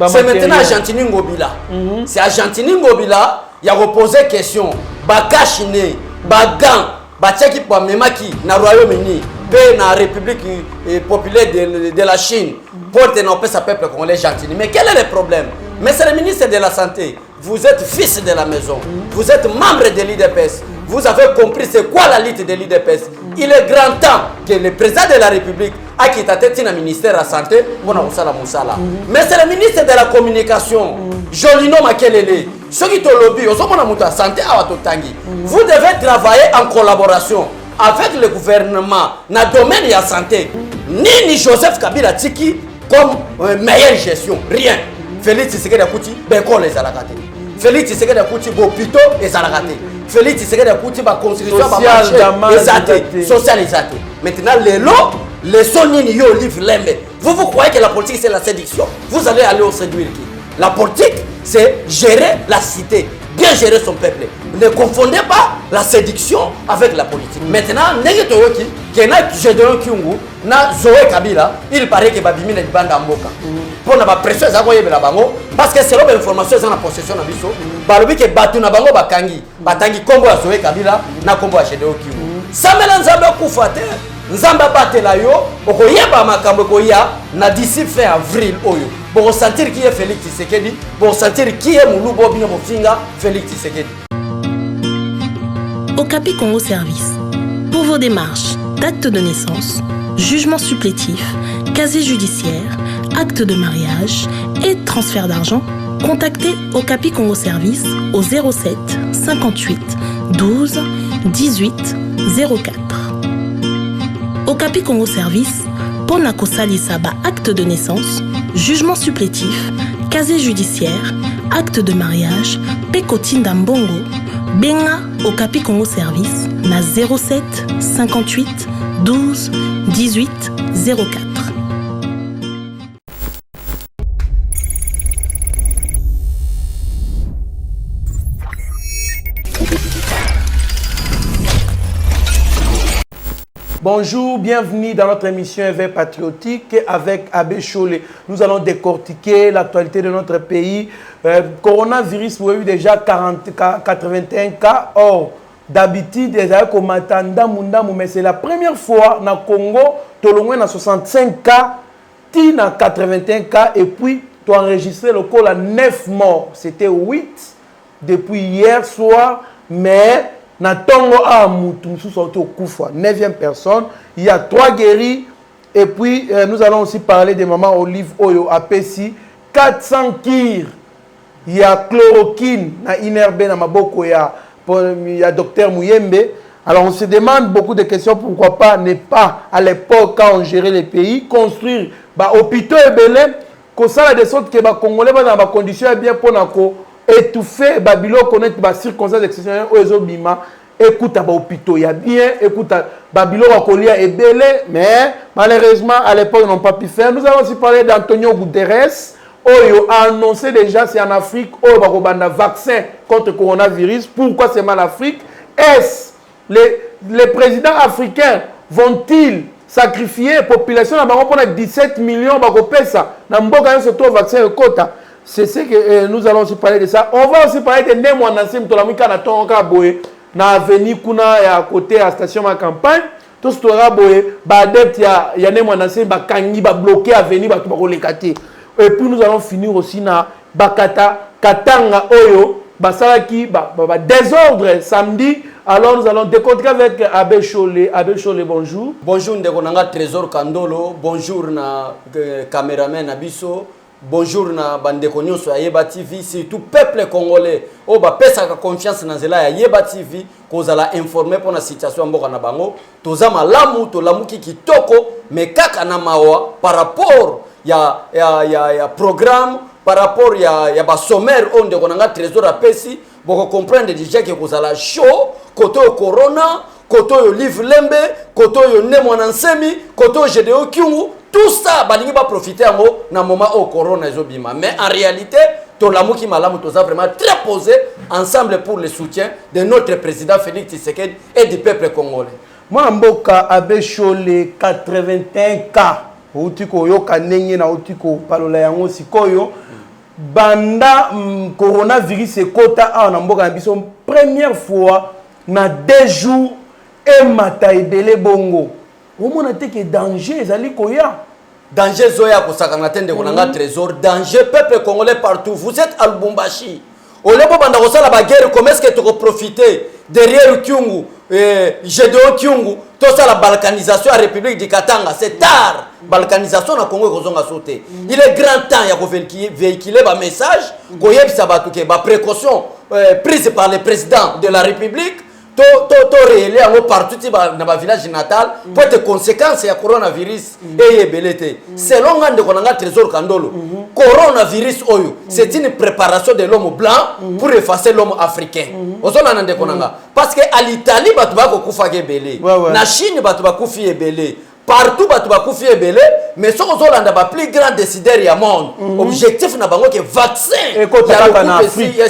C'est maintenant Argentine Ngobila. C'est Argentine Ngobila, il a reposé question. Bakashine, Bagan, Batchaki Pamemaki, na Royaume-Uni, na République populaire de la Chine, pour dénoncer sa peuple congolais Argentine. Mais quel est le problème? Mais c'est le ministre de la Santé. Vous êtes fils de la maison. Vous êtes membre de l'IDPS. Vous avez compris c'est quoi la lutte de l'IDPS. Il est grand temps que le président de la République a quitté le ministère de la Santé. Mais c'est le ministre de la Communication, Jolino Makelele. Ceux qui ont lobby, vous devez travailler en collaboration avec le gouvernement dans le domaine de la santé. Ni Joseph Kabila Tiki comme meilleure gestion. Rien. Félix Tshisekedi Akuti, Bekol les Alakate. Félix Tshisekedi Akuti, Bopito les Alakate. Félix Tshisekedi Akuti, Constitution, socialisate. Maintenant, les sonnines yo livre lembe. Vous croyez que la politique c'est la séduction? Vous allez aller au séduire qui? La politique c'est gérer la cité, bien gérer son peuple. Ne confondez pas la séduction avec la politique. Maintenant, Negetoyoki, qui est Gédéon Kyungu, na Zoé Kabila, il paraît que Babimi n'est pas dans Mboka. Pour la pression, parce que c'est l'information dans la possession de Bisso. Balobi que Batu na bango bakangi, batangi kombo ya Zoé Kabila, na kombo ya Gédéon Kyungu. Samela nzambe kufate, nzambe batela yo, okoyeba makambo koya na d'ici fin avril oyo. Pour ressentir qui est Félix Tshisekedi, pour ressentir qui est Moulou Bobina Mofinga, Félix Tshisekedi. Okapi Congo Service. Pour vos démarches d'acte de naissance, jugement supplétif, casier judiciaire, acte de mariage et transfert d'argent, contactez Okapi Congo Service au 07 58 12 18 04. Okapi Congo Service, pour Nakosali Saba acte de naissance, jugement supplétif, casier judiciaire, acte de mariage, Pekotinda Mbongo, Benga Okapi Congo Service, na 07 58 12 18 04. Bonjour, bienvenue dans notre émission Éveil patriotique avec Abbé Cholé. Nous allons décortiquer l'actualité de notre pays. Coronavirus, vous avez eu déjà 81 cas. Or, d'habitude, mais c'est la première fois dans le Congo, tu as 65 cas, tu as 81 cas, et puis tu as enregistré le col à 9 morts. C'était 8 depuis hier soir, mais na tongo a mutu sorti au Koufa, 9e personne, il y a 3 guéris et puis nous allons aussi parler de maman Olive Oyo à Pessi, 400 kir, il y a chloroquine na inerbe na maboko il y a docteur Mouyembe. Alors on se demande beaucoup de questions, pourquoi pas ne pas à l'époque quand on gérait les pays construire ba hôpitaux et belé que ça de sorte que ba congolais dans ba conditions bien pour nako étouffer Babylone connaître ba circonstances exceptionnelles aux Ezobima. Écoute à hôpitaux il y a bien, écoute à Babylone à Kolia et belé, mais malheureusement à l'époque ils n'ont pas pu faire. Nous allons aussi parler d'Antonio Guterres. Oyo a annoncé déjà c'est en Afrique Oyo bakobanda vaccin contre le coronavirus. Pourquoi c'est mal l'Afrique? Est-ce les présidents africains vont-ils sacrifier la population pour 17 millions bakopesa na mboka surtout vaccin de quota? C'est ce que nous allons aussi parler de ça. On va aussi parler de Nemo Nansim Tolamika na Tonga Boye na avenue kuna ya côté à station ma campagne. Tout ce tora Boye ba adepte ya Nemo Nansim ba kangi ba bloquer avenue ba to ba kolekati. Et puis nous allons finir aussi na Bakata Katanga Oyo basalaki ba désordre samedi. Alors nous allons décontrer avec Abbé Cholé. Abbé Cholé, bonjour. Bonjour Ndekonanga Trésor Kandolo, bonjour na caméraman Abisso. Bonjour na bandeko nyonso ya Yeba TV, surtout peuple congolais o ba pesa ka confiance na zela ya Yeba TV kozala informer pour la situation mboka na bango toza malamu to lamuki kitoko mais kaka na mawa par rapport ya programme par rapport ya ba sommaire on ndeko nanga trésor a pesi boko comprendre déjà que kozala show koto corona koto yo livre lembe koto yo Nemo Nansemi koto Gédéon Kyungu. Tout ça, balingi va profiter à moi dans le moment où corona ezobima. Mais en réalité, tout l'amour qui m'a vraiment très posé ensemble pour le soutien de notre président Félix Tshisekedi et du peuple congolais. Moi, Mboka Abbé Cholé 81 cas. Outiko yo kanenge na outiko palola yango sikoyo. banda coronavirus ekota a na mboka na biso première fois na 2 jours et mata ebele bongo omona te que danger ezali koya danger zoya kosakana tende konanga trésor danger peuple congolais partout vous êtes à Lubumbashi olebo banda kosala ba guerre comment est-ce que tu peux profiter derrière Kyungu Gédéon Kyungu tout ça la balkanisation à la République du Katanga c'est tard balkanisation na Congo kozonga sauter il est grand temps ya ko véhiculer ba message ko yebisa batu ke ba précaution prise par le président de la République to réélé en partout dans ma village natal pour être conséquences ya coronavirus et ebelete selon ngande konanga trésor kandolo coronavirus oyo c'est une préparation de l'homme blanc pour effacer l'homme africain ozola nande konanga parce que à l'Italie batu bako kufa gebele na Chine batu bakufi ebele partout batu bakufi ebele mais ce qu'on a ba plus grand décideur ya monde objectif na bango que vaccin et en Afrique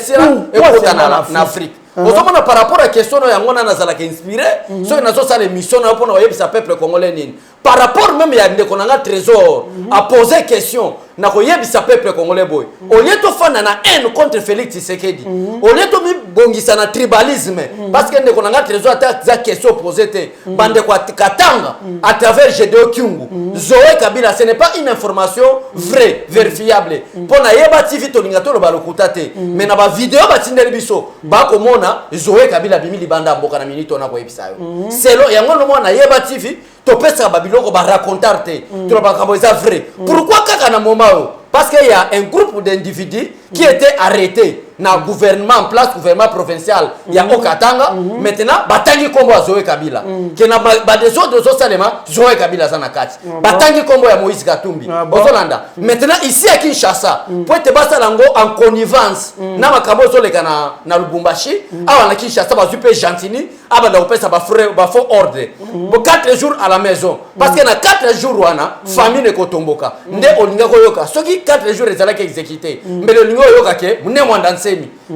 en Afrique Osomona par rapport à la question ya ngona nazala ke inspiré so nazo sala émission na pona oyebisa peuple congolais nini par rapport même ya ndeko nanga trésor a poser question na koyebisa peuple congolais boy au lieu to fana na haine contre Félix Tshisekedi au lieu to mi bongisa na tribalisme parce que ndeko nanga trésor ta question posée te bande kwa Katanga à travers Gédéon Kyungu Zoé Kabila ce n'est pas une information vraie vérifiable pona yeba TV to lingato lo balokuta te mais na ba vidéo ba tindeli biso ba komona Zoé Kabila bimi libanda mboka na minito na ko yebisa yo selo yango no mona yeba TV to pesa babiloko ba raconter to ba kaboza vrai pourquoi kaka na moment parce qu'il y a un groupe d'individus qui étaient arrêtés dans le gouvernement en place, gouvernement provincial, il y a Okatanga, maintenant, Batangi Kombo à Zoé Kabila. Qui n'a pas des autres éléments, Zoé Kabila Zanakati. Batangi Kombo à Moïse Katumbi. Maintenant, ici à Kinshasa, pour être Basalango en connivence, na makabo zole kana na Lubumbashi, à Kinshasa, ba super gentini, à ba opé ça ba faux ordre. Pour 4 jours à la maison. Parce que na 4 jours wana, famille ne kotomboka. Nde olinga koyoka. Ce qui 4 jours les allait exécuter. Mais le lingo yoka ke, mune mwandansemi.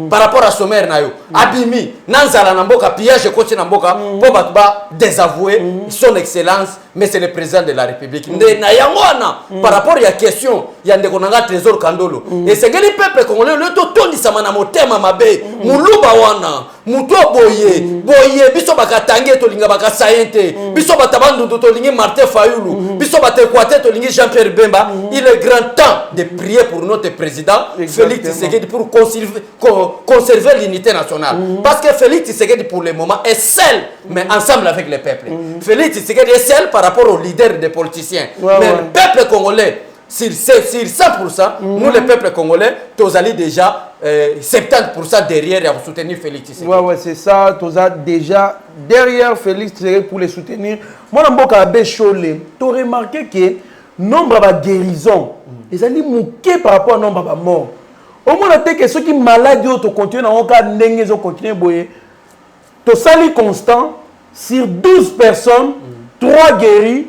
Par rapport à sommaire na yo. Abimi, nanzala na mboka, pillage koti na mboka, pour batba désavouer son excellence, mais c'est le président de la République. Nde na yangwana, par rapport à la question, ya ndeko nanga trésor kandolo. Et c'est que les peuples congolais, le totondi samana motema mabe, muluba wana, muto boye, biso bakatange to linga bakasayente, biso batabandu to lingi Martin Fayulu, biso batekwate to lingi Jean-Pierre Bemba. Il est grand temps de prier pour notre président Félix Tshisekedi pour conserver l'unité nationale. Parce que Félix Tshisekedi pour le moment est seul, mais ensemble avec le peuple. Félix Tshisekedi est seul par rapport aux leaders des politiciens. Mais le peuple congolais, sur 100%, nous les peuples congolais, tous allés déjà 70% derrière pour soutenir Félix Tshisekedi. Ouais, c'est ça, tous déjà derrière Félix Tshisekedi pour les soutenir. Moi, dans le Bécholé, tu as remarqué que nombre de guérisons, ils allaient mouquer par rapport au nombre de morts. Au moins, que ceux qui sont malades, ils continuent à continuer. Tu sali constant, sur 12 personnes, 3 guéris,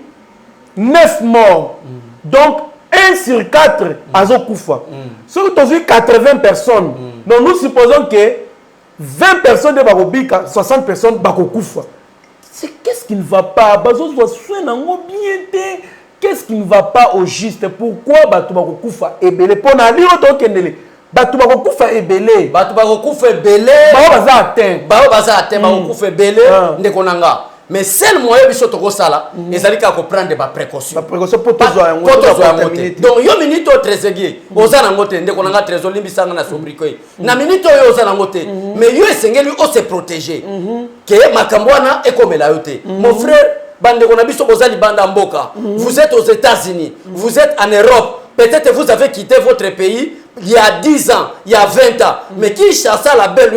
9 morts. Donc, 1 sur 4 à Zokoufa. Si tu as vu 80 personnes, donc nous supposons que 20 personnes de Barobika, 60 personnes de Bakokoufa. Qu'est-ce qui ne va pas? Qu'est-ce qui ne va pas au juste? Pourquoi Batu Bakokoufa est belé? Pour n'aller au Kendele. Batu Bakokoufa est belé. Batu Bakokoufa est belé. Baza atteint. Baza atteint. Bakokoufa est belé. Ndekonanga. Mais seul moyen de sortir de ça, ils allaient prendre des précautions. Des précautions pour tous les donc, il y a une minute au trésor, aux anangote, dès qu'on a un trésor, l'imbissang na sobriqué. Na minute aux anangote, mais il y a un single où se protéger. Que Makambouana est comme la yote. Mon frère, bande qu'on a vu sur Ozali Bandamboka, vous êtes aux États-Unis, vous êtes en Europe, peut-être vous avez quitté votre pays. Il y a 10 ans, il y a 20 ans. Mais qui chasse la belle,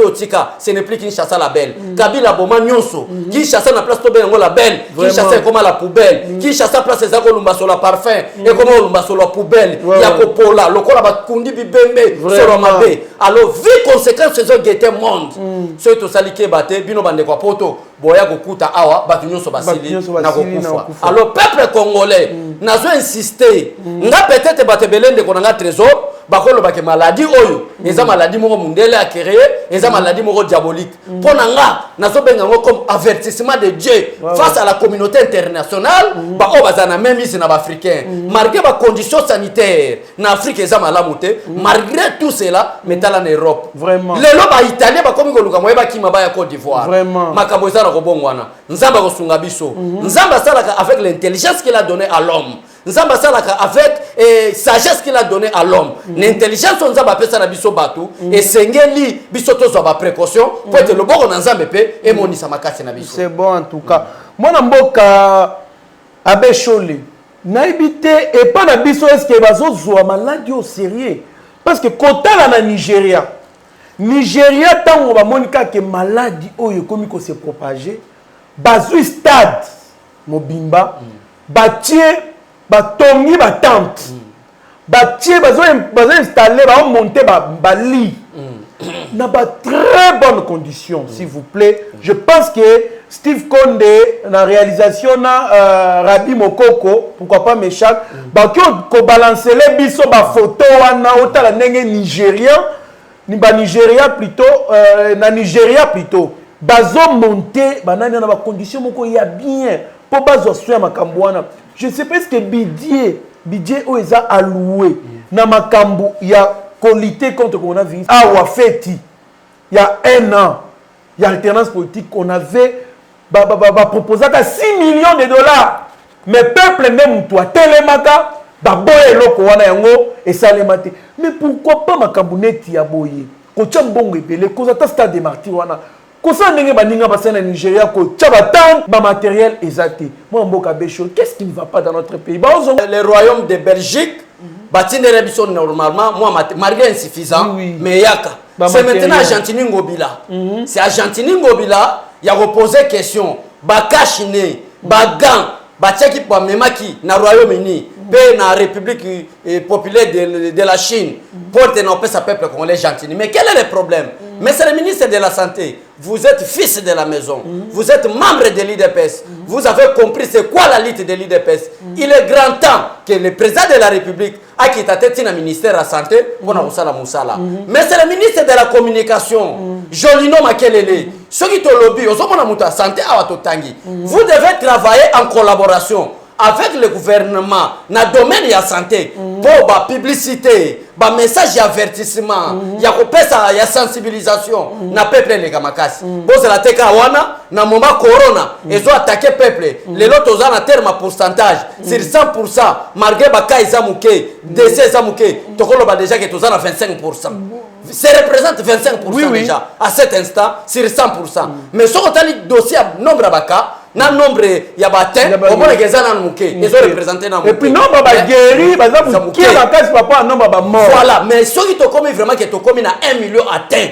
ce n'est plus qui chasse la belle. Kabila Boma Nyonso, qui chasse la place de la belle, qui chasse comme la poubelle, qui chasse la place de la sur la parfum, et comment on sur la poubelle. Il y a Popola, le corps a Kundi Bibembe, sur Mabe. Alors, vu conséquence de ce qui monde, ce qui est salé, baté, bino bande kwa poto, boya gokuta awa, batu Nyonso basili, na gokufa. Alors, peuple congolais, n'a pas insisté. N'a peut-être baté belende qu'on a un trésor. bakolo bake maladie oyo eza maladie moko mundele a créé eza maladie moko diabolique pona nga nazo benga ngo comme avertissement de Dieu face à la communauté internationale ba o bazana même ici na africain malgré ba conditions sanitaires na Afrique eza malamu te malgré tout cela metala na Europe vraiment lelo ba italien ba komi ko luka moyeba ki mabaya Côte d'Ivoire vraiment makambo eza na kobongwana nzamba ko sunga biso nzamba salaka avec l'intelligence qu'il a donné à l'homme nzamba salaka avec sagesse qu'il a donné à l'homme l'intelligence nzamba pesa na biso bato et sengeli biso tozo ba précaution pour être le boko na nzambe pe et monisa makasi na biso. C'est bon en tout cas mwana mboka Abbé Cholé naibité et pas na biso est-ce que bazo zo maladie au sérieux parce que kotala na Nigeria tango ba monika que maladie oyo komi ko se propager bazui stade mobimba batie batongi ba tente batie bazo installer ba monter ba lit na ba très bonnes conditions s'il vous plaît. Je pense que Steve Condé na réalisation na Rabi Mokoko pourquoi pas Meshak ba ko balancer les biso ba photo wana otala ndenge nigérien ni ba Nigeria plutôt na Nigeria plutôt bazo monter banani na ba conditions moko ya bien pour bazo soya makambo wana. Je sais pas ce que budget o eza alloué na makambo ya qualité contre coronavirus a wafeti il y a 1 an il y a alternance politique qu'on avait proposé à 6 millions de dollars mais peuple même toi telemaka baboye loko wana yango et salemate mais pourquoi pas makambo neti ya boye ko chambongo ebele ko za stade de martyr wana ko sa ndenge baninga basana Nigeria ko tchabatan ba matériel exacté moi mboka Béchol qu'est-ce qui ne va pas dans notre pays le royaume de Belgique batindere biso normalement moi malgré insuffisant mais yaka c'est maintenant Argentine Ngobila c'est Argentine Ngobila il y a reposé question ba kashine ba gant ba tchaki pa memaki na Royaume-Uni pe na République populaire de la Chine porte na pesa peuple congolais Argentine. Mais quel est le problème? Mais c'est le ministre de la Santé. Vous êtes fils de la maison. Vous êtes membre de l'IDPS. Vous avez compris c'est quoi la lutte de l'IDPS. Il est grand temps que le président de la République a quitté le ministère de la Santé pour Moussala Moussala. Mais c'est le ministre de la Communication, Jolino Makelele. Ceux qui te lobby, santé à Watotangi. Vous devez travailler en collaboration avec le gouvernement dans le domaine de la santé pour la publicité, le message d'avertissement, la sensibilisation dans le peuple de Gamakasi. Parce que la Tekawana, dans le moment corona, ils ont attaqué le peuple. Les autres ont un terme pourcentage sur 100%, malgré les Zamouké, décès Zamouké, tu as déjà que tu as 25%. Ça représente 25% déjà à cet instant sur 100%. Mais si on a le dossier nombre de cas, na nombre ya batin au moins que ça na muké ils ont représenté na muké et puis nombre ba guéri ba za muké ba kasi papa nombre ba mort voilà mais ceux qui te commis vraiment que te commis na 1 million atteint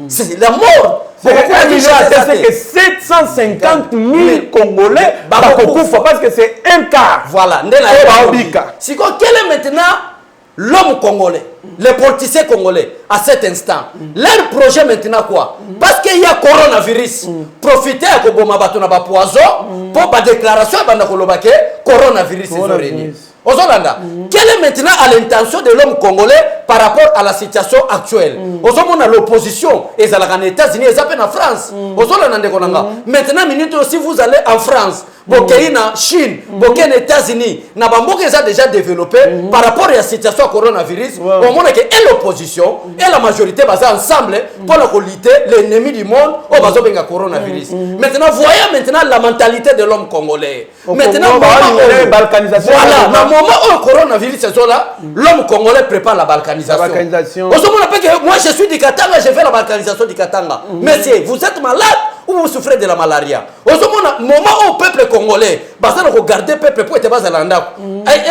c'est la mort c'est 1 million atteint c'est que 750 000 Congolais ba kokufa parce que c'est un quart voilà ndena ba obika si ko quel est maintenant l'homme congolais, les politiciens congolais, à cet instant, leur projet maintenant quoi? Parce qu'il y a coronavirus, profitez à Koboma Batona Poison pour la déclaration de coronavirus. Ozolanda, quelle est maintenant à l'intention de l'homme congolais par rapport à la situation actuelle? Ozomona l'opposition, et ça en États-Unis, et ça en France. Ozolanda maintenant, si vous allez en France, Bokéi en Chine, Bokéi en États-Unis, Nabamboke a déjà développé par rapport à la situation coronavirus. On montre que l'opposition et la majorité basent ensemble pour lutter l'ennemi du monde au bas de coronavirus. Maintenant, voyez maintenant la mentalité de l'homme congolais. Maintenant, balkanisation. Voilà, moment où le coronavirus est là, l'homme congolais prépare la balkanisation. Moi, je suis du Katanga, je fais la balkanisation du Katanga. Monsieur, vous êtes malade ou vous souffrez de la malaria? Au moment où le peuple congolais, regarder le peuple pour être basé dans un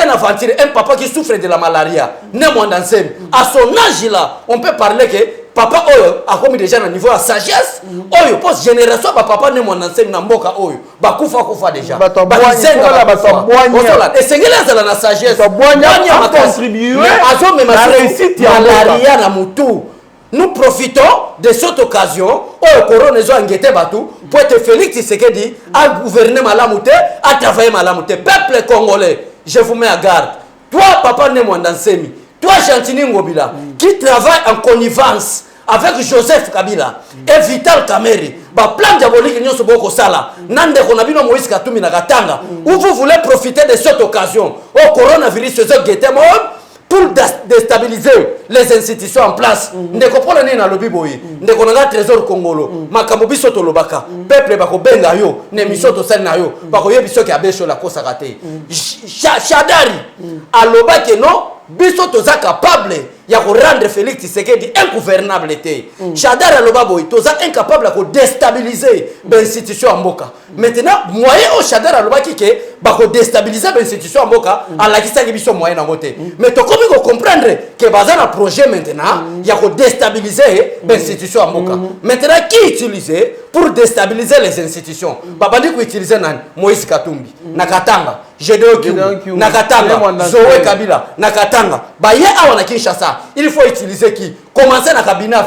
aventure, un papa qui souffre de la malaria, à son âge là, on peut parler que papa oyo a commis déjà un niveau de sagesse. Oyo post génération papa ne mon enseigne na mboka oyo bakufa déjà. Et c'est là la sagesse. A contribué à la réussite de malaria na mutu. Nous profitons de cette occasion au coronavirus engagé batou pour être Félix Tshisekedi à gouverner malamouté, à travailler malamouté. Peuple congolais, je vous mets à garde. Toi, papa ne mon enseigne. Toi, Gentini Ngobila, qui travaille en connivence avec Joseph Kabila et Vital Kamerhe, plan diabolique nous sommes sala. Nande konabino Moïse Katumbi na Katanga. Où vous voulez profiter de cette occasion au coronavirus pour déstabiliser les institutions en place. Ndeko pona ni na lobi boyi. Ndeko na trésor congolo. Makambo biso to lobaka. Peuple bako benga yo, ne misoto sel na yo. Bako yebiso ki abesho la kosa raté. Shadari aloba ke non biso toza capable ya ko rendre Félix Tshisekedi ingouvernable té. Shadari aloba boyi toza incapable ya ko déstabiliser l'institution mboka. Maintenant moyen au Shadari aloba ki ke bako déstabiliser l'institution mboka ala kisaki biso moyen na moté. Mais to komi ko comprendre que baza na projet maintenant ya ko déstabiliser l'institution mboka. Maintenant qui utiliser pour déstabiliser les institutions? Babandi ko utiliser nan Moïse Katumbi na Katanga, Gédéon Kyungu na Katanga, Zoé Kabila na Katanga. Ba ye awa na Kinshasa, il faut utiliser qui? Commencer na cabinet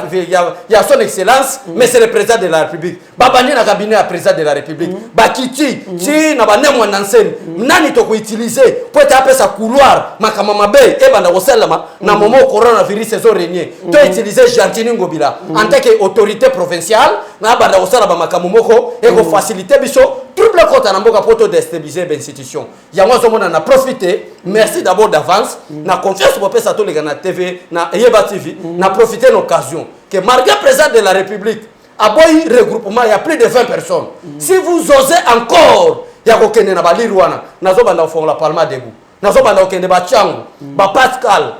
ya son excellence, mais c'est le président de la République. Babandi na cabinet à président de la République. Ba kiti, si na bane mwa nanseni, nani to ko utiliser pour taper sa couloir makama mabe e banda koselama na momo coronavirus saison régner. To utiliser Gentini Ngobila en tant qu'autorité provinciale na banda kosala ba makamo moko et ko faciliter biso triple côté na mboka poto déstabiliser l'institution. Ya moi somona na profiter. Merci d'abord d'avance. Na confiance pour pesa to les na TV na Yeba TV na profiter l'occasion que malgré le président de la République a boy regroupement il y a plus de 20 personnes. Si vous osez encore ya ko kende na balirwana nazo banda fond la parlement debout. Nazo banda kende ba Changu, ba Pascal,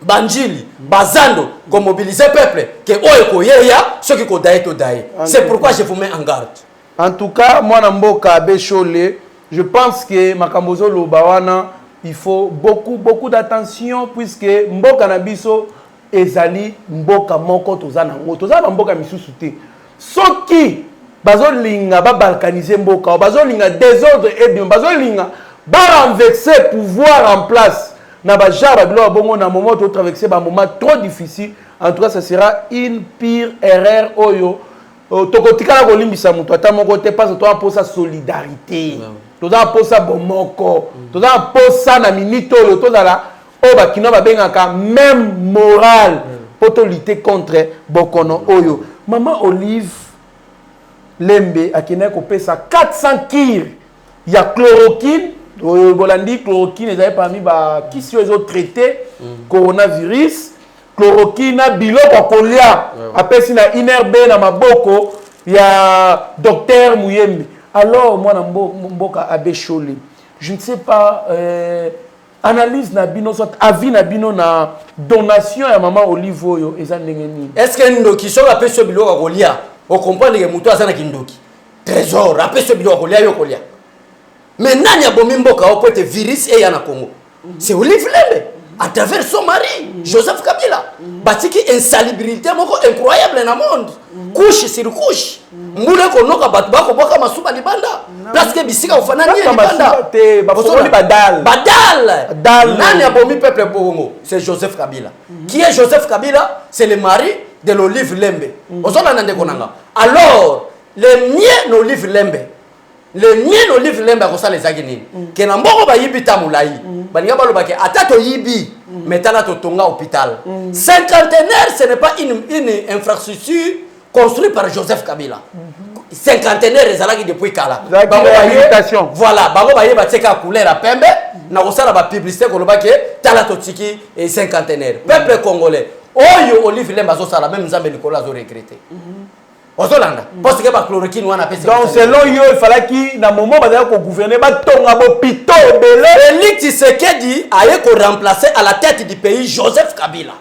Banjili, Bazando comme mobiliser peuple que oyo ko yeya ceux qui ko daé to daé. C'est pourquoi je vous mets en garde. En tout cas, moi Namboka Abeshole, je pense que Makambozo Lobawana, il faut beaucoup d'attention puisque Mboka Nabiso ezali Mboka moko tozana ngo tozana Mboka misusu te. Soki bazolinga ba balkaniser Mboka, bazolinga désordre et bien bazolinga ba renverser pouvoir en place. Na ba jara bilo bongo na moment to traverser ba moment trop difficile. En tout cas, ça sera une pire erreur oyo. Tokotika ko limbisa mutu ata moko te parce que toi pour sa solidarité. Toza pour sa bomoko. Toza pour sa na minito yo tozala o ba kino ba bengaka même morale pour te lutter contre bokono oyo. Maman Olive Lembe akine ko pesa 400 kir ya chloroquine. Bolandi chloroquine ezali parmi ba qui sont les autres traités coronavirus. Chloroquine na biloko kolia apesi na inerbe na maboko ya docteur Muyembe. Alors moi na mboka Abeshole, je ne sais pas analyse na bino soit avis na bino na donation ya maman Olive oyo eza ndenge nini? Est-ce que ndoki so apesi biloko kolia o comprendre que mutu azana kindoki trésor apesi biloko kolia yo kolia. Mais nani abomi mboka o pote virus e ya na Congo? C'est Olive Lembe. À travers son mari, Joseph Kabila. Batiki insalubrité incroyable dans le monde. Couche sur couche. Moule konoka batubako boka masuba libanda. Parce que bisika ufanani libanda. Badal. Nani abomi peuple Bongo? C'est Joseph Kabila. Qui est Joseph Kabila? C'est le mari de l'Olive Lembe. Alors, le mien d'Olive Lembe. Le mien Olive Lembe a les agini. Que na mboko ba yibi tamulai. Balinga baloba ke atato yibi metana to tonga hôpital. Cinquantenaire, ce n'est pas une infrastructure construite par Joseph Kabila. Cinquantenaire ezalaki depuis kala. Voilà, bango ba yeba tseka couleur à pembe na kosala ba publicité ko loba ke tala to tiki et cinquantenaire. Peuple congolais. Oyo Olive Lembe azo sala même Nzambe Nicolas azo regretter. Ozolanda parce que ba chloroquine wana pesa. Donc selon yo il fallait qu'il na moment ba ko gouverner ba tonga bo pito belé. Félix Tshisekedi a ko remplacer à la tête du pays Joseph Kabila.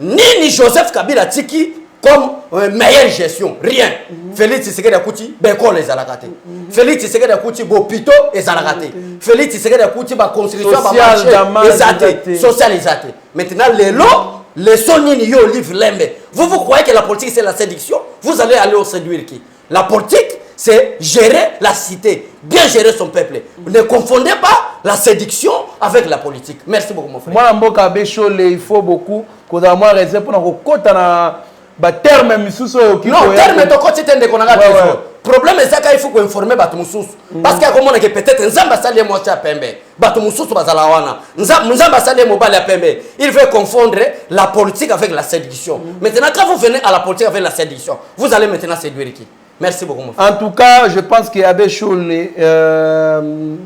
Ni Joseph Kabila tiki comme meilleure gestion, rien. Félix Tshisekedi a kuti beko les alakate. Félix Tshisekedi a kuti bo pito et alakate. Félix Tshisekedi a kuti ba construction ba marché socialisate. Maintenant les lots les sonini yo Olive Lembe. Vous croyez que la politique c'est la séduction? Vous allez aller au séduire qui? La politique c'est gérer la cité, bien gérer son peuple. Ne confondez pas la séduction avec la politique. Merci beaucoup mon frère. Moi mboka Abeshole il faut beaucoup qu'on a moins raison pour na kota na ba terme misuso yo ki. Non, terme to koti tende konanga trésor. problème c'est ça qu'il faut qu'on informer Batumoussous. Parce qu'il y a comme on que peut-être Nzamba Salé Mocha Pembe. Batumoussous Bazalawana. Nzamba Salé Mobile Pembe. Il veut confondre la politique avec la séduction. Maintenant, quand vous venez à la politique avec la séduction, vous allez maintenant séduire qui? Merci beaucoup, mon frère. En tout cas, je pense qu'Abbé Cholé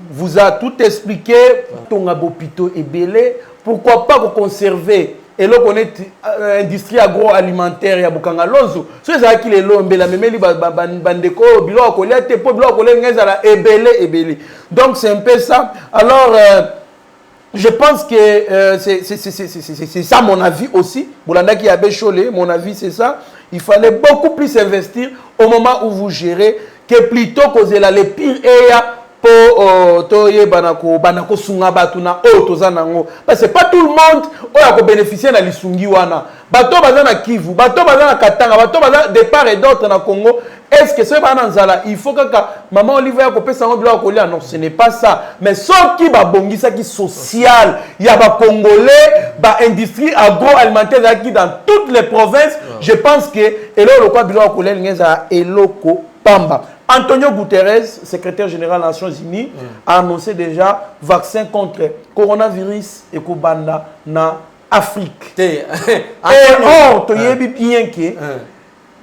vous a tout expliqué. Ton abopito est belé. Pourquoi pas vous conserver? Et là, on est industrie agroalimentaire ya Bukanga Lonzo. Ce qui est l'ombe la memeli bandeko bilo akolia te po bilo akolia ngeza ebele. Donc c'est un peu ça. Alors je pense que c'est ça mon avis aussi. Boulanda qui a Bécholé, mon avis c'est ça. Il fallait beaucoup plus investir au moment où vous gérez que plutôt causer les pires pour toye banako sunga batuna tozanango parce que pas tout le monde a bénéficié de lisungi wana bato bazana Kivu bato bazana Katanga bato bazana de part et d'autre na Congo. Est-ce que ce bananzala il faut que maman Olivier ko pesa ngo bila kolia? Non, ce n'est pas ça, mais ce qui ba bongisa qui social il y a ba congolais ba industrie agroalimentaire qui dans toutes les provinces. Je pense que et là le quoi bila kolia ngeza eloko pamba. Antonio Guterres, secrétaire général des Nations Unies, a annoncé déjà vaccin contre coronavirus et Kobanda na Afrique. Et or, tu y bien que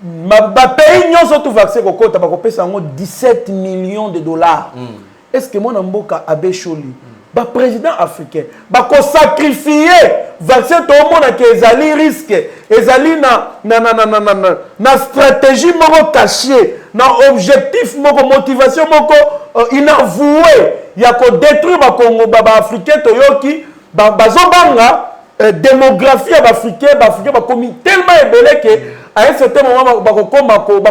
ma pays n'y a tout vaccin qu'on a payé 17 millions de dollars. Est-ce que mon amboka Abbé Cholé, le président africain, va sacrifier vaccin tout le monde qui est risque, ezali na stratégie moko cachée, na objectif moko motivation moko inavoué, ya ko détruire ba Congo ba africain toyoki ba bazobanga démographie ba africain ba komi tellement ébélé que à un certain moment ba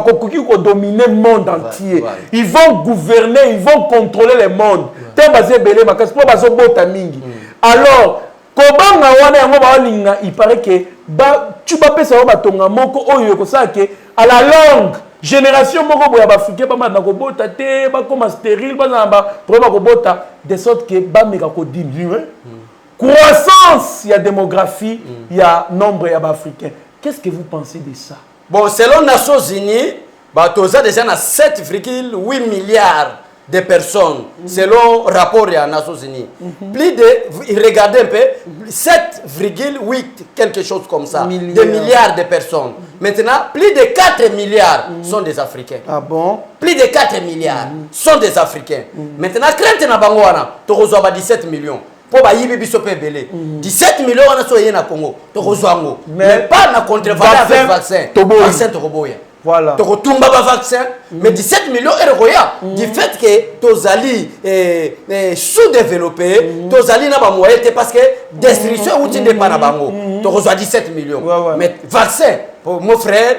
ko dominer le monde entier. Ils vont gouverner, ils vont contrôler le monde. Tant basé belé makas po bazobota mingi. Alors kobanga wana yango ba linga il paraît que tu vas pesa ba tonga moko oyo ko ça que à la longue génération moko boya ba africain ba na ko bota te ba comme stérile ba na ba problème ko bota de sorte que ba meka ko diminuer croissance il y a démographie il y a nombre ya ba africain. Qu'est-ce que vous pensez de ça? Bon, selon les Nations Unies, bah toza déjà na 7,8 milliards de personnes, selon rapport des Nations Unies. Plus de, regardez un peu, 7,8 quelque chose comme ça, de milliards de personnes. Maintenant, plus de 4 milliards sont des Africains. Ah bon? Plus de 4 milliards sont des Africains. Maintenant, crainte na bangoana, tu reçois 17 millions. Pour bailler biso pe belé 17 millions on a soyé na Congo to kozwango mais pas na contrevaleur avec vaccin to roboya voilà to kotumba ba vaccin mais 17 millions et roya du fait que tozali sous-développé tozali na ba moyen parce que destruction ou tinde pas na bango to kozwa 17 millions mais vaccin mon frère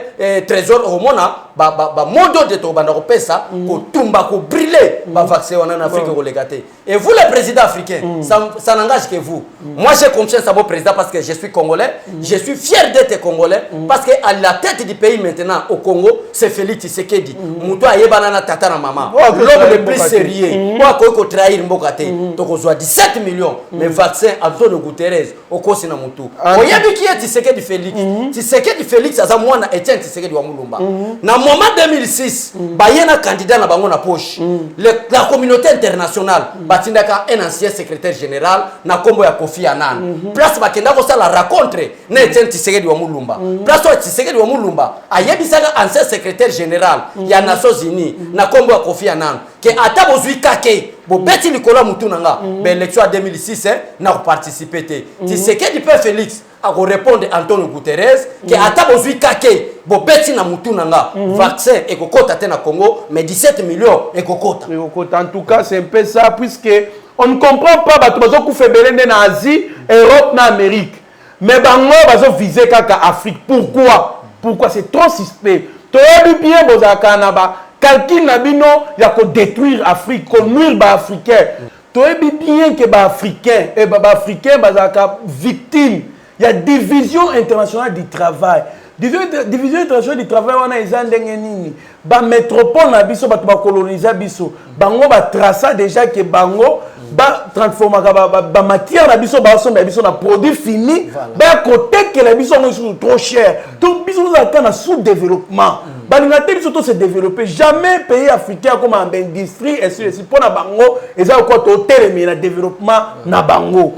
trésor hormona ba modo de to bana ko pesa ko tumba ko brûler ba vaccin en Afrique ko legaté. Et vous les présidents africains ça n'engage que vous. Moi j'ai confiance à mon président parce que je suis congolais, je suis fier d'être congolais parce que à la tête du pays maintenant au Congo c'est Félix Tshisekedi. Muto ayebana na tata na maman. L'homme le plus sérieux. Moi ko trahir mbokate to ko 17 millions mais vaccin Antonio Guterres au kosi na mutu. Oyebi ki est Tshisekedi Félix. Tshisekedi Félix aza mwana Etienne Tshisekedi wa Mulumba. Na moment 2006, bayena candidat na bango na poche. La communauté internationale batindaka un ancien secrétaire général na kombo ya Kofi Annan. Place bakenda ko sala rencontre na Etienne Tshisekedi wa Mulumba. Place Tshisekedi wa Mulumba ayebisaka ancien secrétaire général ya Nations Unies na kombo ya Kofi Annan que ata bozui kake bo beti likola mutu nanga be élection en 2006 na participer te. Tshisekedi pe Félix a répondre Antonio Guterres que ata bozui kake bo beti na mutu nanga vaccin et kokota te na Congo mais 17 millions et kokota. En tout cas c'est un peu ça puisque on ne comprend pas bato bazo ku febele na Asie, Europe na Amérique. Mais bango bazo viser kaka Afrique. Pourquoi c'est trop suspect. Toyebi bien bozaka na ba calcul na bino ya ko détruire Afrique, ko nuire ba africain. Toyebi bien que ba africain et ba africain bazaka victime. Il y a division internationale du travail. Division internationale du travail, on a des ba métropole na biso ba coloniser biso. Bango ba traça déjà que bango ba transformer ba matière na biso ba somba biso na produit fini. Ba côté que la biso est trop cher. Donc biso nous attend à sous-développement. Balingate biso to se développer. Jamais pays africain comme en industrie et sur pour na bango et ça quoi to télémé na développement na bango.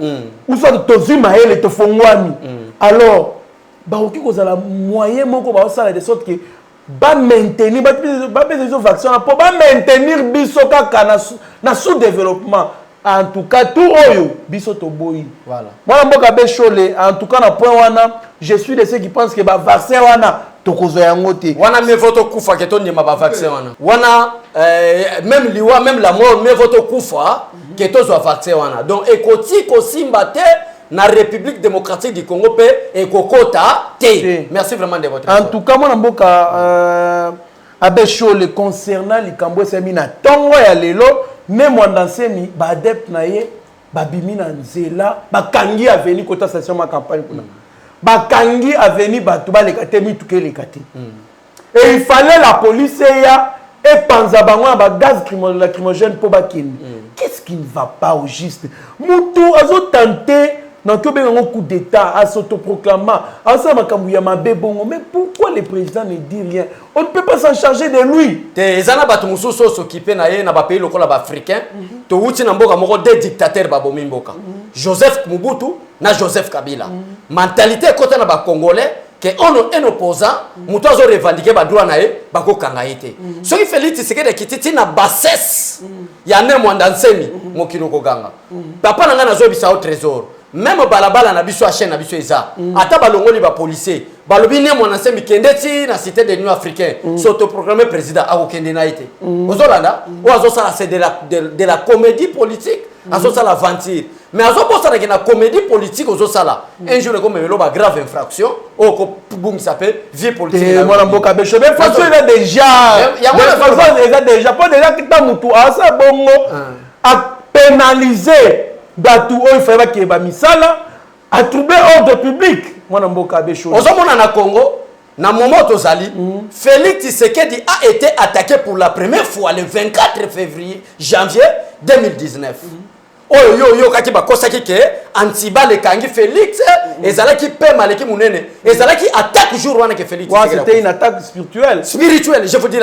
Ou soit to zima ele to fongwani. Alors ba oki ko la moyen moko ba ça de sorte que ba maintenir ba besoin de vaccin pour ba maintenir biso kaka na sous-développement. En tout cas tout oyo biso to boyi. Voilà. Moi mboka be chole en tout cas na point wana je suis de ceux qui pensent que ba vaccin wana to kozo yango te. Wana me voto kufa ke to ndima ba vaccin wana. Wana même liwa même la mort me voto kufa ke to zo vaccin wana. Donc ekoti ko simba te na République démocratique du Congo pe et kokota te. Merci vraiment de votre en tout cas moi mboka abeshole concernant likambo semi na tongo ya lelo ne mwandansemi ba adepte na ye ba bimi na nzela ba kangi aveni kota station ma campagne kuna ba kangi aveni batu ba lekate mi tuke lekate et il fallait la police ya et panza bango ba gaz lacrymogène pour ba kini qu'est-ce qui ne va pas au juste mutu azo tenter donc un coup d'état à s'autoproclamant ensemble mais pourquoi le président ne dit rien? On ne peut pas s'en charger de lui. Te zana batumusu so s'occuper na ye na ba pays lokola ba africain to wuti na mboka moko des dictateurs ba bomi mboka Joseph Mobutu na Joseph Kabila mentalité côté na ba congolais que on un opposant muto azo revendiquer ba droit na ye ba ko kanga yete so ki Félix Tshisekedi kititi na bassesse ya ne mwandansemi mokilo ko ganga papa na nga na zo bisa au trésor même balabala na biso a chaîne na biso eza ata balongoli ba policier balobi ne mwana nsembi kendeti na cité de l'Union africaine s'autoproclamé président a okende na été ozolanda o azosala c'est de la comédie politique azosala aventure mais azobosana ke na comédie politique ozosala un jour comme melo ba grave infraction o ko boum s'appelle vie politique mwana mboka besho mais façon il est déjà déjà pas déjà kita mutu asa bongo a pénaliser Batu il fallait qu'il y ait misala à troubler ordre public. Moi n'amboka be chose. Ozomona na Congo, na moment tozali, Félix Tshisekedi a été attaqué pour la première fois le 24 février janvier 2019. Oh yo kati ba kosaki ke antiba le kangi Félix ezalaki pe maleki munene ezalaki attaque jour wana ke Félix. C'était une attaque spirituelle. Spirituelle, je vous dis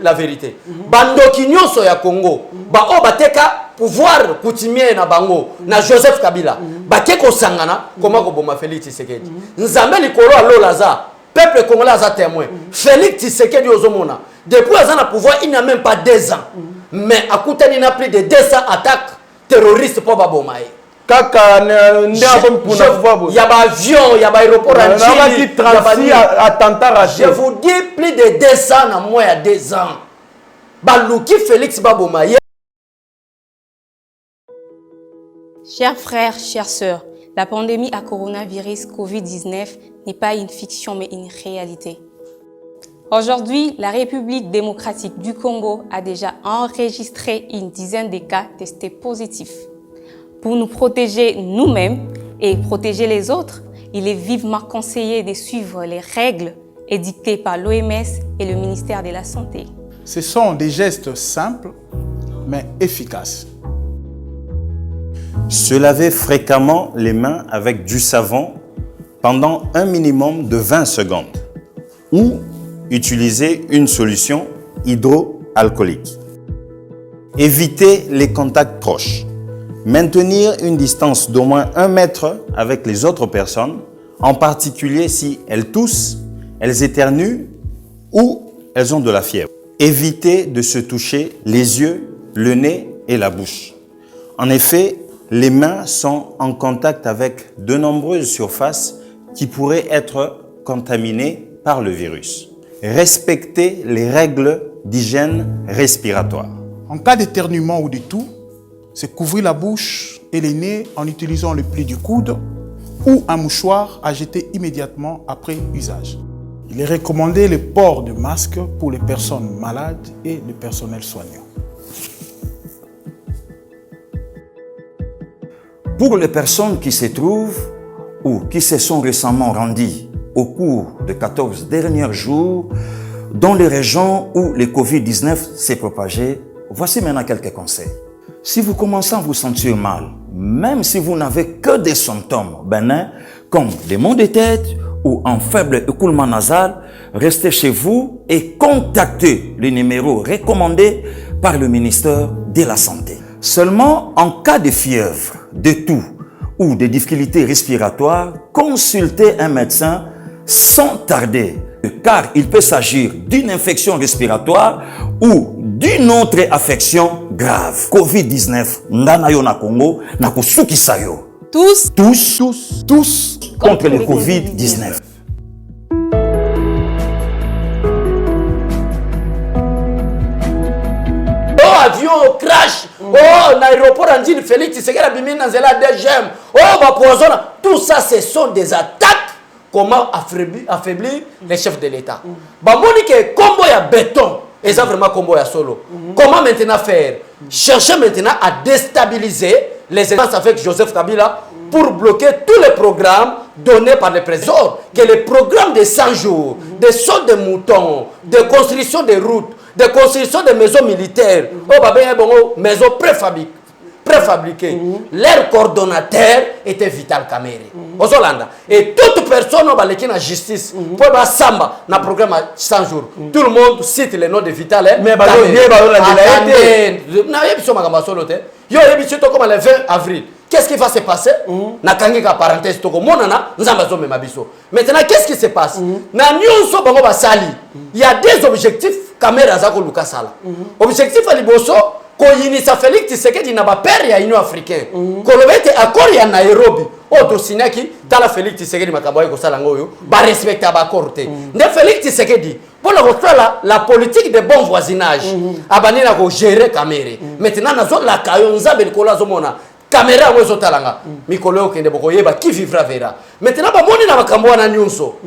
la vérité. Bandoki nyonso ya Congo, ba o bateka pouvoir coutumier na bango na Joseph Kabila bake ko sangana comment ko boma Félix Tshisekedi nzambe likolo alolaza peuple congolais aza témoin Félix Tshisekedi ozomona depuis azana pouvoir il n'a même pas 2 ans mais akutani na plus de 200 attaques terroristes pour baboma kaka ndabo mpuna pouvoir ya ba avion ya ba aéroport en Chili attentat raté je vous dis plus de 200 na moins ya 2 ans baluki Félix baboma. Chers frères, chères sœurs, la pandémie à coronavirus Covid-19 n'est pas une fiction mais une réalité. Aujourd'hui, la République démocratique du Congo a déjà enregistré une dizaine de cas testés positifs. Pour nous protéger nous-mêmes et protéger les autres, il est vivement conseillé de suivre les règles édictées par l'OMS et le ministère de la Santé. Ce sont des gestes simples mais efficaces. Se laver fréquemment les mains avec du savon pendant un minimum de 20 secondes ou utiliser une solution hydroalcoolique. Éviter les contacts proches. Maintenir une distance d'au moins 1 mètre avec les autres personnes, en particulier si elles toussent, elles éternuent ou elles ont de la fièvre. Éviter de se toucher les yeux, le nez et la bouche. En effet, les mains sont en contact avec de nombreuses surfaces qui pourraient être contaminées par le virus. Respecter les règles d'hygiène respiratoire. En cas d'éternuement ou de toux, c'est couvrir la bouche et les nez en utilisant le pli du coude ou un mouchoir à jeter immédiatement après usage. Il est recommandé le port de masques pour les personnes malades et le personnel soignant. Pour les personnes qui se trouvent ou qui se sont récemment rendues au cours des 14 derniers jours dans les régions où le Covid-19 s'est propagé, voici maintenant quelques conseils. Si vous commencez à vous sentir mal, même si vous n'avez que des symptômes bénins comme des maux de tête ou un faible écoulement nasal, restez chez vous et contactez les numéros recommandés par le ministère de la Santé. Seulement en cas de fièvre, de toux ou de difficultés respiratoires, consultez un médecin sans tarder, car il peut s'agir d'une infection respiratoire ou d'une autre affection grave. Covid-19, ndanayo na Congo, na kusukisa yo. Tous contre le Covid-19. Avion crash, l'aéroport Andine Félix Tshisekedi abimi na nzela DGM, bapoisona, tout ça ce sont des attaques. Comment affaiblir les chefs de l'État. Bamoni que combo ya béton, et ça vraiment combo ya solo. Comment maintenant faire? Chercher maintenant à déstabiliser les alliances avec Joseph Kabila pour bloquer tous les programmes donnés par les présidents. Que les programmes de 100 jours, de sauts de moutons, de construction de routes, de construction de maisons militaires, maisons préfabriquées. Leur coordonnateur était Vital Kamerhe. Et toute personne qui a la justice pour samba dans le programme 100 jours. Tout le monde cite le nom de Vital. Mais le 20 avril. Qu'est-ce qui va se passer? Parenthèse, maintenant, qu'est-ce qui se passe? Il y a des objectifs. Objectif à Liboso, Koyinisa Félix Tshisekedi na ba père ya Union africaine. Kolobete accord ya Nairobi. Oto sinaki tala Félix Tshisekedi makaboye ko sala ngoyo ba respecter ba accord te. Nde Félix Tshisekedi pour la politique de bon voisinage. Abani na ko gérer Kamerhe. Maintenant nazo la kayonza bel kola zomona. Caméra wezo talanga. Mikolo kende boko yeba qui vivra verra. Maintenant ba moni na makambo na nyonso.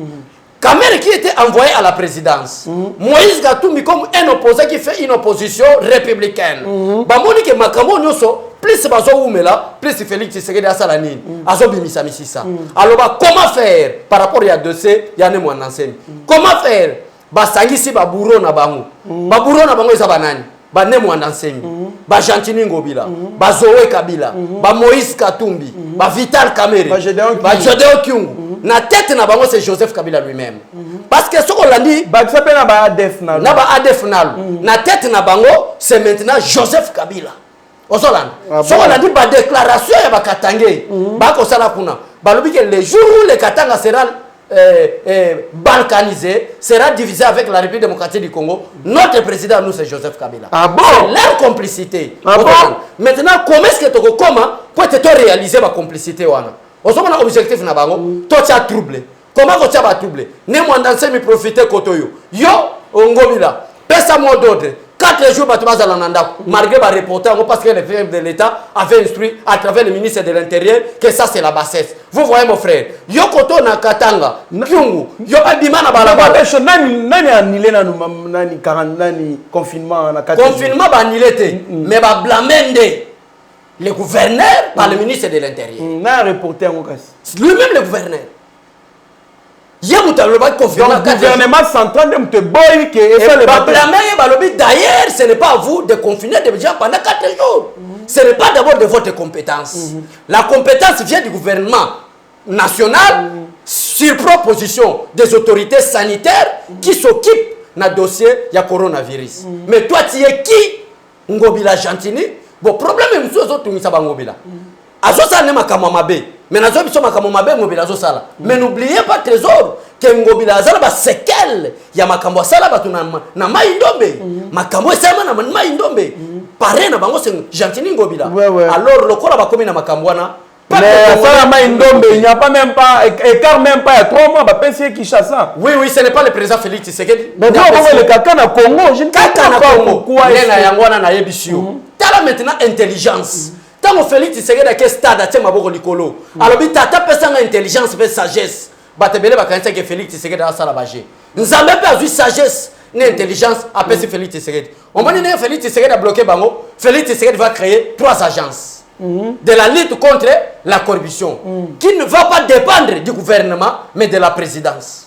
Kamerhe qui était envoyé à la présidence. Moïse Katumbi comme un opposant qui fait une opposition républicaine. Bamoni ke makambo nyonso plus bazo umela plus Félix Tshisekedi asala nini. Azo bimisa misisa. Alors comment faire par rapport à dossier ya ne mwana nsemi. Comment faire basangisi baburo na bango. Baburo na bango eza banani. Ba ne mwana nsemi. Ba Gentini Ngobila, ba Zoé Kabila, ba Moïse Katumbi, ba Vital Kamerhe, ba Jodeo Kyungu. Na tête na bango c'est Joseph Kabila lui-même. Parce que ce qu'on l'a dit, ba s'appelle na ba ADF nalo. Na ba ADF nalo. Na tête na bango c'est maintenant Joseph Kabila. Osoland. Ce qu'on a dit ba déclaration ya ba Katangé, ba ko sala kuna. Ba lobi que le jour où le Katanga sera balkanisé, sera divisé avec la République démocratique du Congo. Notre président, nous, c'est Joseph Kabila. Ah bon? C'est leur complicité. Ah bon? Maintenant, comment est-ce que tu peux réaliser ma complicité? On a un objectif, toi tu as troublé. Comment tu as troublé? Ne moi danser, me profiter kotoyo. Yo, Ngobila, pesa moi d'autres. 4 jours, malgré ma reporter, parce que le chef de l'État avait instruit à travers le ministre de l'Intérieur que ça c'est la bassesse. Vous voyez mon frère, Yokoto na Katanga, Kyungu, Yobabima na balabala. Nani annulé nani confinement na Katanga. Confinement ba annulé mais ba blamende le gouverneur par le ministre de l'Intérieur. Na reporter lui-même le gouverneur. Donc, le gouvernement central de Mteboy qui est fait le d'ailleurs, ce n'est pas à vous de confiner des gens pendant 4 jours. Ce n'est pas d'abord de votre compétence. La compétence vient du gouvernement national sur proposition des autorités sanitaires qui s'occupent d'un dossier de coronavirus. Mais toi, tu es qui? Ngobila Gentini. Bon, problème est que tu es Ngobila. Azosa ne makamamabe. Mais n'oubliez pas trésor que Ngobila azala ba séquelle ya makambo sala batu na maïndombe makambo sema na maïndombe paré na bango c'est Gentini Ngobila. Alors le kola ba komi na makambo na mais ça maïndombe il n'y a pas même pas écart même pas il y a 3 mois ba penser qui chasse. Oui ce n'est pas le président Félix Tshisekedi. Mais non le kaka na Congo je ne sais pas pourquoi il na yangwana na yebisio. Tala maintenant intelligence. Quand Félix Tshisekedi a quel stade a maboko likolo. Alors bi tata pesa na intelligence pe sagesse. Batebele bakanisa que Félix Tshisekedi a sala bagé. Nzambe pe azu sagesse ni intelligence a pesi Félix Tshisekedi. On va dire Félix Tshisekedi a bloqué bango. Félix Tshisekedi va créer 3 agences. de la lutte contre la corruption, qui ne va pas dépendre du gouvernement, mais de la présidence.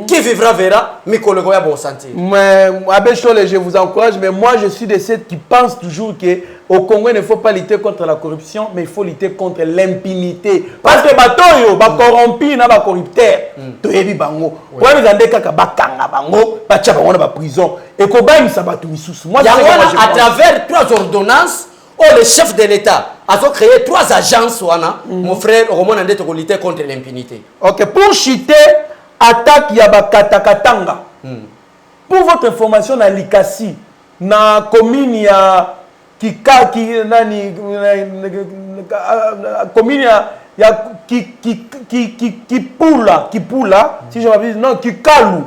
Qui vivra verra, mais Kologoya bon santé. Mais Abbé Chole, je vous encourage, mais moi je suis de ceux qui pensent toujours qu'au Congo il ne faut pas lutter contre la corruption, mais il faut lutter contre l'impunité. Parce que batoyo, ba corrompi na ba corrupteur, toyebi bango. Ouais, mais ande kaka bakanga bango, ba tia bango na ba prison. Et ko ba misa batu misusu. Moi à travers 3 ordonnances, le chef de l'État a créé 3 agences, mon frère, au moment de lutter contre l'impunité. Ok, pour chuter attaque yaba katakatanga. Pour votre information, na Likasi, na commune ya commune ya Kipula, si je m'abuse, non, Kikalu.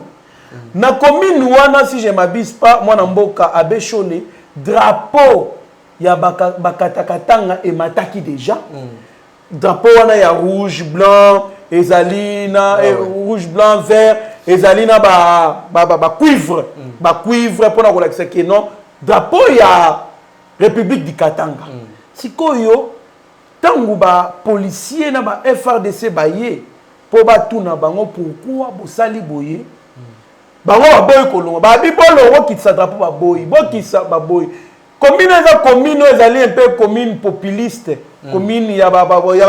Na commune wana, si je m'abuse pas, moi na mboka Abbé Chole, drapeau ya bakatakatanga et mataki déjà. Drapeau wana ya rouge, blanc, ezalina rouge, blanc, vert, ezalina ba cuivre, ba cuivre pour na kolakisa ke non drapeau ya République du Katanga. Sikoyo tangu ba policier na ba FRDC baye po ba tuna bango pourquoi bosali boye bango ba boy kolonga ba bibolo ro kitsa drapeau ba boy bo kitsa ba boy commune eza commune ezali un peu commune populiste. Commune ya ba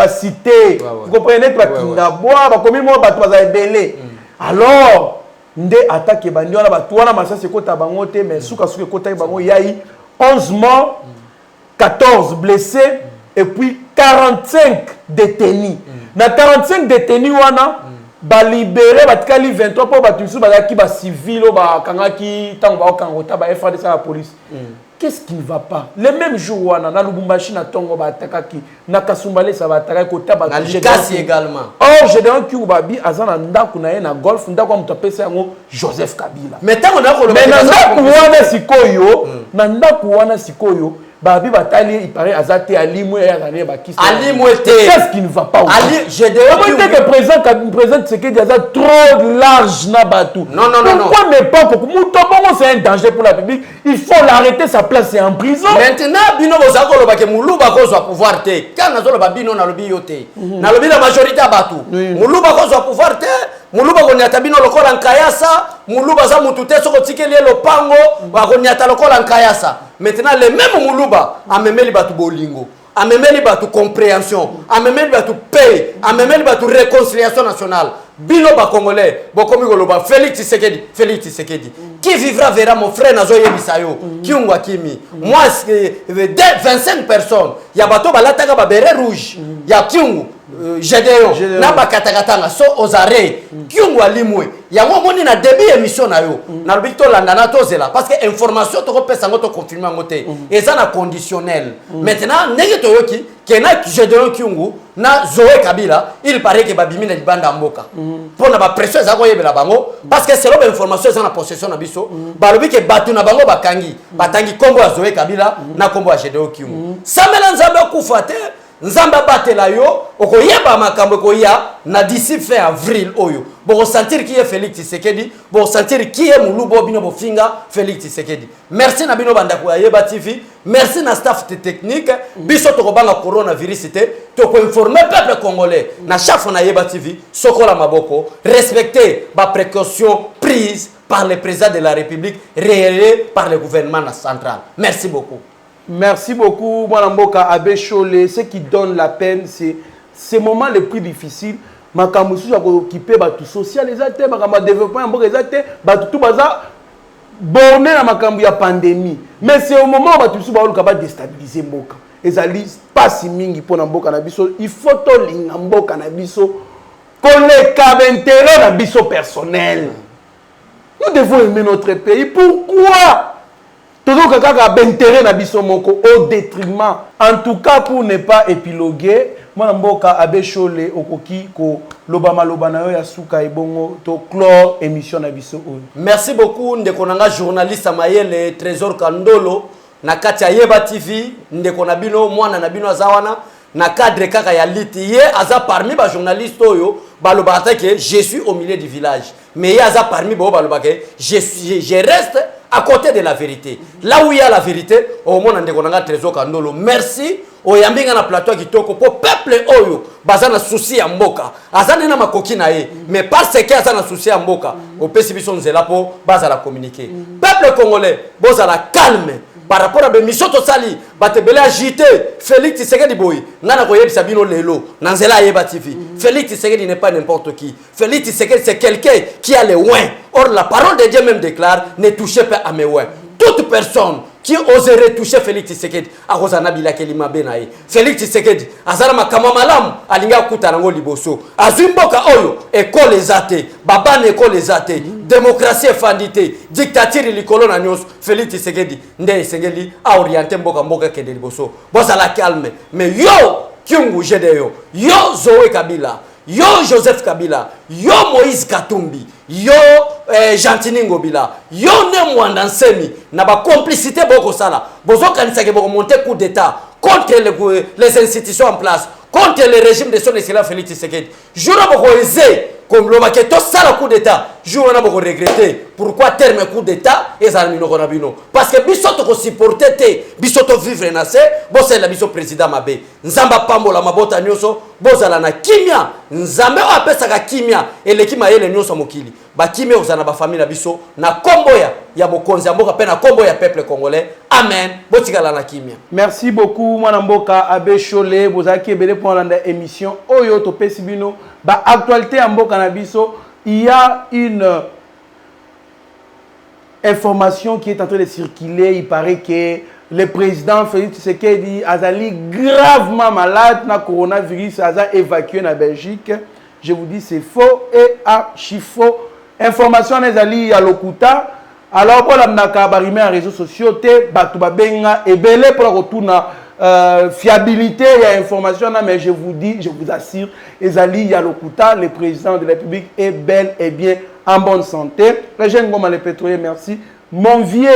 cité, vous comprenez pas kinga bois ba commune mo bato baza ebele. Alors nde attaque bandi wana bato wana masasi kota bango te mais suka kota bango yayi 11 morts, 14 blessés et puis 45 détenus. Na 45 détenus wana ba libéré batkali 23 pour bato su bazaki ba civil ba kangaki tango ba kangota ba FADC la police. Qu'est-ce qui ne va pas? Le même jour, na Lubumbashi na Tongo ba attaquaki, na Kasumbale ça va attaquer kota ba Likasi également. Or Gédéon Kyubabi azana ndaku na ye na golf ndako mutapesa yango Joseph Kabila. Mais tant on a mais na ndaku wana sikoyo, na ndaku wana sikoyo, babi batali il paraît azate alimwe ya gane ba kisa. Alimwe te. Qu'est-ce qui ne va pas? Ali Gédéon que président Tshisekedi aza trop large na batu. Non. Pourquoi ne pas pour Moutombo c'est un danger pour la République? Il faut l'arrêter, sa place est en prison. Maintenant bino bozako lobake muluba kozwa pouvoir te. Quand nazo ba bino na lobi yote. Na lobi la majorité abatu. Muluba kozwa pouvoir te. Muluba konyata bino lokola nkayasa, muluba za mutute soko tikeli lopango, ba konyata lokola nkayasa. Maintenant les mêmes muluba amemeli batu bolingo, amemeli batu compréhension, amemeli batu paix, amemeli batu réconciliation nationale. Bino ba congolais, bokomi koloba Félix Tshisekedi. Qui vivra verra mon frère nazo yebisayo, Kiungwa Kimi. Moi 25 personnes, ya bato balataka ba beret rouge, ya Kiungu Gédéon na bakatakatanga so ozare Kiungu alimwe. Ya moni na début émission na yo. Na lobito landana tozela parce que information to kopesa ngoto confirmer ngote. Eza na conditionnel. Maintenant negi to yoki kena Gédéon Kiungu na Zoé Kabila, il paraît que babimi na libanda mboka. Pour na ba pression za ko yebela bango parce que c'est l'information eza na possession na biso. Ba lobi ke batu na bango bakangi, batangi kombo ya Zoé Kabila na kombo ya Gédéon Kiungu. Samela nzambe kufate nzamba batela yo okoyeba makambo koya na d'ici fin avril oyo bon sentir qui est Félix Tshisekedi bon sentir qui est mulubo bino bofinga Félix Tshisekedi. Merci na bino banda ko yeba TV, merci na staff technique biso to kobanga coronavirus te to ko informer peuple congolais na chef na yeba TV sokola maboko respecter ba précautions prises par le président de la République réélé par le gouvernement central. Merci beaucoup. Merci beaucoup, Mwanamboka Abbé Chole. Ce qui donne la peine, c'est ces moments les plus difficiles. Makamusu a occupé tout social, les athées, makamu développement, les athées, tout baza borné à makamu ya pandémie. Mais c'est au moment où tout ça va déstabiliser Mboka. Les alliés pas si mingi pour Mboka nabiso. Il faut to linga Mboka nabiso. Qu'on les cabe intérêt nabiso personnel. Nous devons aimer notre pays. Pourquoi? Au détriment. En tout cas, pour ne pas épiloguer, Mwanamboka Abbé Chole okoki ko lobama lobana ya suka ibongo to clore émission na biso. Merci beaucoup ndekonanga journaliste Mayele Trésor Kandolo na kati ya Yeba TV ndekona bino mwana na bino azawana na cadre kaka ya liti ye aza parmi ba journaliste oyo balobata ke je suis au milieu du village mais ye aza parmi bo balobaka je reste à côté de la vérité. Là où il y a la vérité, au monde on Trésor Kandolo. Merci. Oyambinga na plateau kitoko pour peuple oyo bazana souci ya mboka. Azana na makoki na ye, mais parce que azana souci ya mboka, au pesibiso nzela po bazala communiquer. Peuple congolais, bozala calme. Par rapport à Bémission Tosali, Batebele agité, Félix Tshisekedi Boy, Nana Koyeb Sabino Lelo, Nanzela Yeba TV. Félix Tshisekedi n'est pas n'importe qui. Félix Tshisekedi, c'est quelqu'un qui a les ouins. Or, la parole de Dieu même déclare, ne touchez pas à mes ouins. Toute personne qui oserait toucher Félix Tshisekedi, Arosana Bilakeli Benaye. Félix Tshisekedi, Azarama Kamamalam, Alinga Kutarango Liboso, Azumboka Oyo, école les athées, Baban école les athées, démocratie fandité, dictature likolo na nyos, Félix Tshisekedi, Nde Tshisekedi, a orienté Mboka Mboka Kende Liboso. Bosa la calme, mais yo, Kyungu Gedeyo, yo Zoé Kabila, yo Joseph Kabila, yo Moïse Katumbi, yo Jantini Ngobila, yo ne Mwandansemi, na ba complicité boko sala. Bozo kanisa ke boko monter coup d'état contre les institutions en place, contre le régime de son excellence Félix Tshisekedi. Jura boko eze comme le maqueto sala coup d'état. Jura na boko regretter pourquoi terme coup d'état et ça mino konabino. Parce que bisoto ko supporter te, bisoto vivre na se, bosa la biso président mabe. Nzamba pambola mabota nyoso, bozala na kimia. Nzambe o apesa ka kimia elekima yele nyoso mokili. Ba kimia ozana ba famille na biso na kombo ya bokonzi mboka pe na kombo ya peuple congolais. Amen. Botikala na kimia. Merci beaucoup mwana mboka Abbé Cholé, bozaki ebele pour la émission Oyo to pesibino ba actualité ya mboka na biso. Il y a une information qui est en train de circuler. Il paraît que le président Félix Tshisekedi azali gravement malade na coronavirus, a évacué na Belgique. Je vous dis c'est faux et archi faux. Information nezali ya lokuta. Alors pour la mnaka barimé en réseaux sociaux te batu babenga ebele pour retourna fiabilité il y a information là, mais je vous dis, je vous assure, ezali ya lokuta, le président de la République est bel et bien en bonne santé. Le jeune Goma le pétrolier, merci. Mon vieux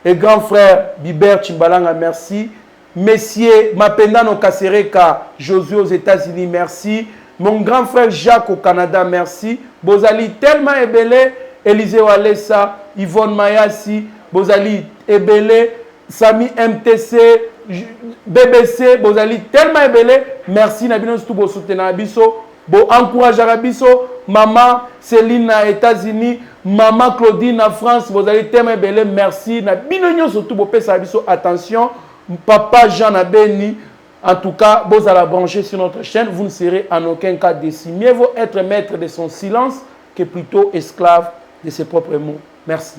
et grand frère Bibert Chimbalanga, merci. Messieurs Mapendano Kasereka, Josué aux États-Unis, merci. Mon grand frère Jacques au Canada, merci. Bozali tellement ebele, Élisée Walesa, Yvonne Mayasi, Bozali ebele, Sami MTC, BBC, Bozali tellement ebele, merci Nabino tout bo soutenir biso, bo encourager biso, maman Céline aux États-Unis, maman Claudine en France, Bozali tellement ebele, merci Nabino surtout bo pesa biso attention, papa Jean Abeni. En tout cas, vous allez brancher sur notre chaîne, vous ne serez en aucun cas déçus. Mieux vaut être maître de son silence que plutôt esclave de ses propres mots. Merci.